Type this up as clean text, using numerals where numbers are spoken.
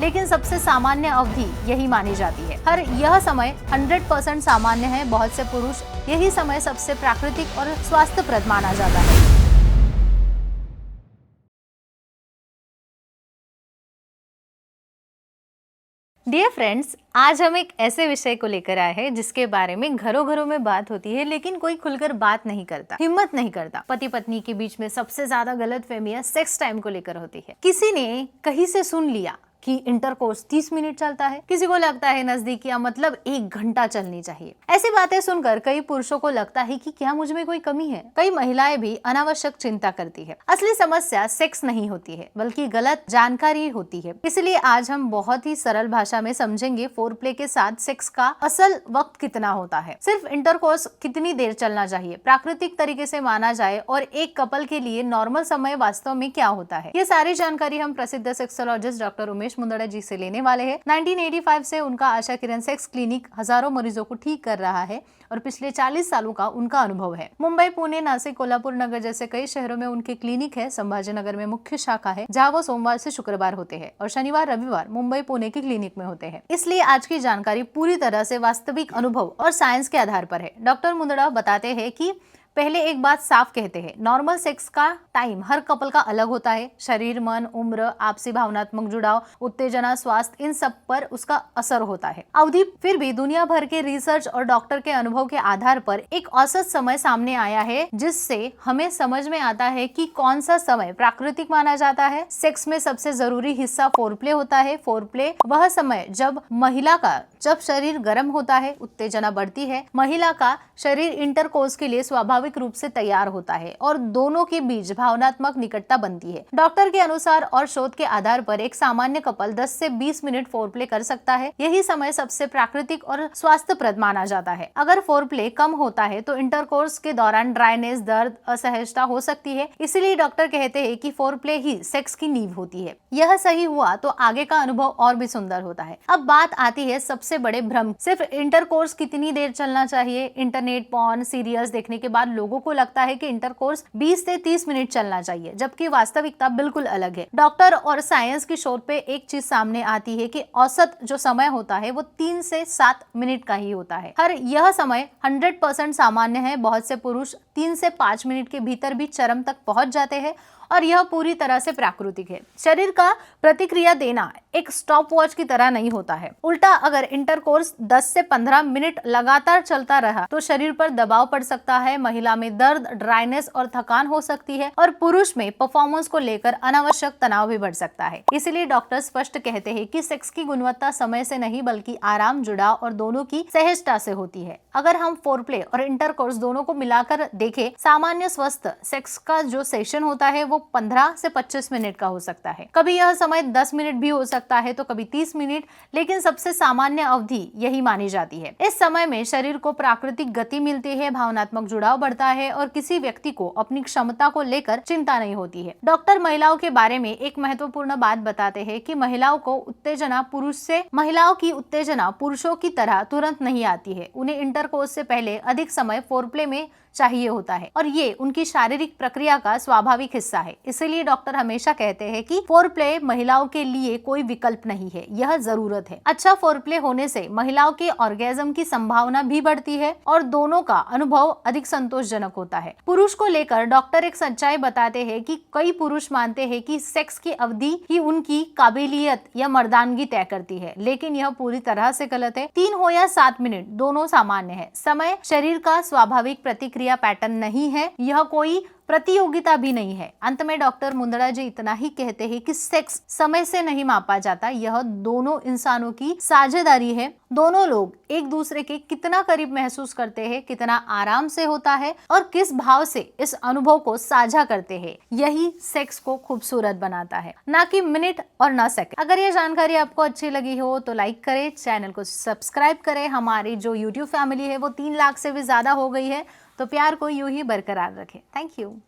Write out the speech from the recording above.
लेकिन सबसे सामान्य अवधि यही मानी जाती है। हर यह समय 100% सामान्य है। बहुत से पुरुष यही समय सबसे प्राकृतिक और स्वास्थ्यप्रद माना जाता है। डियर फ्रेंड्स, आज हम एक ऐसे विषय को लेकर आए हैं जिसके बारे में घरों घरों में बात होती है, लेकिन कोई खुलकर बात नहीं करता, हिम्मत नहीं करता। पति पत्नी के बीच में सबसे ज्यादा गलतफहमियां सेक्स टाइम को लेकर होती है। किसी ने कहीं से सुन लिया कि इंटरकोर्स 30 मिनट चलता है, किसी को लगता है नजदीकियां मतलब 1 घंटा चलनी चाहिए। ऐसी बातें सुनकर कई पुरुषों को लगता है कि क्या मुझ में कोई कमी है। कई महिलाएं भी अनावश्यक चिंता करती है। असली समस्या सेक्स नहीं होती है, बल्कि गलत जानकारी होती है। इसलिए आज हम बहुत ही सरल भाषा में समझेंगे फोरप्ले के साथ सेक्स का असल वक्त कितना होता है, सिर्फ इंटरकोर्स कितनी देर चलना चाहिए, प्राकृतिक तरीके से माना जाए, और एक कपल के लिए नॉर्मल समय वास्तव में क्या होता है। ये सारी जानकारी हम प्रसिद्ध सेक्सोलॉजिस्ट डॉक्टर उमेश मुंदड़ा जी से लेने वाले हैं। 1985 से उनका आशा किरण सेक्स क्लिनिक हजारों मरीजों को ठीक कर रहा है और पिछले 40 सालों का उनका अनुभव है। मुंबई, पुणे, नासिक, कोल्हापुर नगर जैसे कई शहरों में उनके क्लिनिक है। संभाजी नगर में मुख्य शाखा है, जहाँ वो सोमवार से शुक्रवार होते हैं और शनिवार रविवार मुंबई, पुणे की क्लिनिक में होते हैं। इसलिए आज की जानकारी पूरी तरह से वास्तविक अनुभव और साइंस के आधार पर है। डॉक्टर मुंदड़ा बताते हैं कि पहले एक बात साफ कहते हैं, नॉर्मल सेक्स का टाइम हर कपल का अलग होता है। शरीर, मन, उम्र, आपसी भावनात्मक जुड़ाव, उत्तेजना, स्वास्थ्य, इन सब पर उसका असर होता है। अवधि फिर भी दुनिया भर के रिसर्च और डॉक्टर के अनुभव के आधार पर एक औसत समय सामने आया है, जिससे हमें समझ में आता है कि कौन सा समय प्राकृतिक माना जाता है। सेक्स में सबसे जरूरी हिस्सा फोरप्ले होता है। फोरप्ले वह समय जब शरीर गर्म होता है, उत्तेजना बढ़ती है, महिला का शरीर इंटरकोर्स के लिए स्वाभाविक रूप से तैयार होता है और दोनों के बीच भावनात्मक निकटता बनती है। डॉक्टर के अनुसार और शोध के आधार पर एक सामान्य कपल 10 से 20 मिनट फोरप्ले कर सकता है। यही समय सबसे प्राकृतिक और स्वास्थ्यप्रद माना जाता है। अगर फोरप्ले कम होता है तो इंटरकोर्स के दौरान ड्राइनेस, दर्द, असहजता हो सकती है। इसलिए डॉक्टर कहते हैं कि फोरप्ले ही सेक्स की नींव होती है। यह सही हुआ तो आगे का अनुभव और भी सुंदर होता है। अब बात आती है सबसे बड़े भ्रम, सिर्फ इंटरकोर्स कितनी देर चलना चाहिए। इंटरनेट, पॉर्न, सीरियल्स देखने के बाद लोगों को लगता है कि इंटरकोर्स 20 से 30 मिनट चलना चाहिए, जबकि वास्तविकता बिल्कुल अलग है। डॉक्टर और साइंस की शोध पे एक चीज सामने आती है कि औसत जो समय होता है वो 3 से 7 मिनट का ही होता है। हर यह समय 100% सामान्य है। बहुत से पुरुष 3 से 5 मिनट के भीतर भी चरम तक पहुंच जाते हैं और यह पूरी तरह से प्राकृतिक है। शरीर का प्रतिक्रिया देना एक स्टॉप वॉच की तरह नहीं होता है। उल्टा अगर इंटरकोर्स 10 से 15 मिनट लगातार चलता रहा तो शरीर पर दबाव पड़ सकता है, महिला में दर्द, ड्राइनेस और थकान हो सकती है और पुरुष में परफॉर्मेंस को लेकर अनावश्यक तनाव भी बढ़ सकता है। इसलिए डॉक्टर स्पष्ट कहते हैं कि सेक्स की गुणवत्ता समय से नहीं बल्कि आराम, जुड़ाव और दोनों की सहजता से होती है। अगर हम फोरप्ले और इंटरकोर्स दोनों को मिलाकर देखें, सामान्य स्वस्थ सेक्स का जो सेशन होता है वो 15 से 25 मिनट का हो सकता है। कभी यह समय 10 मिनट भी हो सकता है तो कभी 30 मिनट, लेकिन सबसे सामान्य अवधि यही मानी जाती है। इस समय में शरीर को प्राकृतिक गति मिलती है, भावनात्मक जुड़ाव बढ़ता है और किसी व्यक्ति को अपनी क्षमता को लेकर चिंता नहीं होती है। डॉक्टर महिलाओं के बारे में एक महत्वपूर्ण बात बताते हैं कि महिलाओं की उत्तेजना पुरुषों की तरह तुरंत नहीं आती है। उन्हें इंटरकोर्स से पहले अधिक समय फोरप्ले में चाहिए होता है और ये उनकी शारीरिक प्रक्रिया का स्वाभाविक हिस्सा है। इसलिए डॉक्टर हमेशा कहते हैं कि फोरप्ले महिलाओं के लिए कोई विकल्प नहीं है, यह जरूरत है। अच्छा फोरप्ले होने से महिलाओं के ऑर्गेज्म की संभावना भी बढ़ती है और दोनों का अनुभव अधिक संतोषजनक होता है। पुरुष को लेकर डॉक्टर एक सच्चाई बताते हैं कि कई पुरुष मानते हैं कि सेक्स की अवधि ही उनकी काबिलियत या मर्दानगी तय करती है, लेकिन यह पूरी तरह से गलत है। 3 हो या 7 मिनट दोनों सामान्य है। समय शरीर का स्वाभाविक प्रतिक्रिया पैटर्न नहीं है, यह कोई प्रतियोगिता भी नहीं है। अंत में डॉक्टर मुंदड़ा जी इतना ही कहते हैं कि सेक्स समय से नहीं मापा जाता, यह दोनों इंसानों की साझेदारी है। दोनों लोग एक दूसरे के कितना करीब महसूस करते हैं, कितना आराम से होता है और किस भाव से इस अनुभव को साझा करते हैं, यही सेक्स को खूबसूरत बनाता है, ना कि मिनट और ना सेकंड। अगर ये जानकारी आपको अच्छी लगी हो तो लाइक करें, चैनल को सब्सक्राइब करें। हमारी जो यूट्यूब फैमिली है वो 3 लाख से भी ज्यादा हो गई है, तो प्यार को यूं ही बरकरार रखें। Thank you.